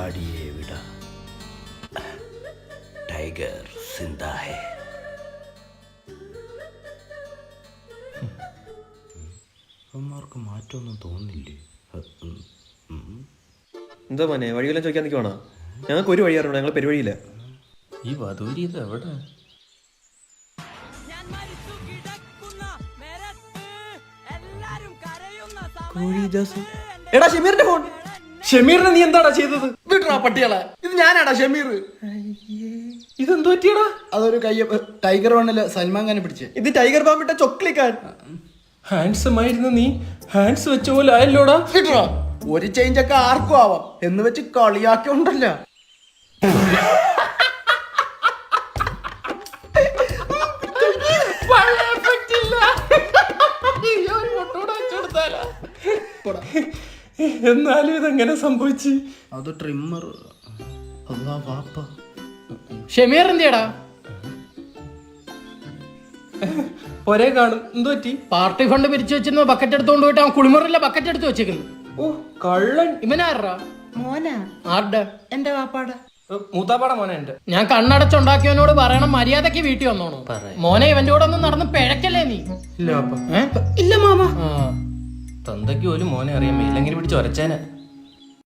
झाड़िए विड़ा tiger जिंदा है. അവന്മാർക്ക് മാറ്റമൊന്നും തോന്നില്ലേ? എന്താ മോനെ വഴിയെല്ലാം ചോദിക്കാൻ നിൽക്കുവാണോ? ഞങ്ങൾക്ക് ഒരു വഴി അറിയണം, ഞങ്ങൾ പെരുവഴിയില്ല. ഈ വധൂരി ഇത് എവിടെ? എടാ ഷമീറിന്റെ ഫോൺ. ഷമീറിനെ നീ എന്താടാ ചെയ്തത്? വിട്ടടാ പട്ടികളെ, ഇത് ഞാനാടാ ഷമീർ. ഇതെന്തു പറ്റിയടാ? അതൊരു ടൈഗർ വണ്ണില് സൽമാൻ ഖാനെ പിടിച്ചേ. ഇത് ടൈഗർ ബാമിട്ട ചൊക്ലിക്കാൻ. ഹാൻഡ്സം ആയിരുന്നു നീ, ഹാൻഡ്സ് വെച്ച പോലെ ആയല്ലോടാ. വിട്ടടാ, ഒരു ചേഞ്ച് ഒക്കെ ആർക്കും ആവാം എന്ന് വെച്ച് കളിയാക്കിയോണ്ടല്ല. എന്നാലും ഇതെങ്ങനെ സംഭവിച്ചു? അത് ട്രിമ്മർ. ഷമീർ എന്തിയടാ? ഒരേ കാണും. എന്തു പറ്റി? പാർട്ടി ഫണ്ട് പിരിച്ചു വെച്ചിരുന്ന ബക്കറ്റ് എടുത്തോണ്ട് പോയിട്ട് അവൻ കുളിമുറിലെ ബക്കറ്റ് എടുത്ത് വെച്ചേക്കുന്നു. ഓ കള്ളൻ. ഇവനാറാ? മോനാ? ആരുടെ? എന്റെ വാപ്പാടെ. മൂത്താപ്പാടെ മോനെ എന്റെ. ഞാൻ കണ്ണടച്ചുണ്ടാക്കിയവനോട് പറയണം മര്യാദക്ക് വീട്ടിൽ വന്നോണോ. മോനെ ഇവന്റെ കൂടെ ഒന്നും നടന്ന് പിഴക്കല്ലേ നീ? ഇല്ല പാപ്പ. ഇല്ല മാമ. തന്തയ്ക്ക് പോലും മോനെ അറിയാൻ മേലെങ്കിലും പിടിച്ച് ഒരച്ചേനെ.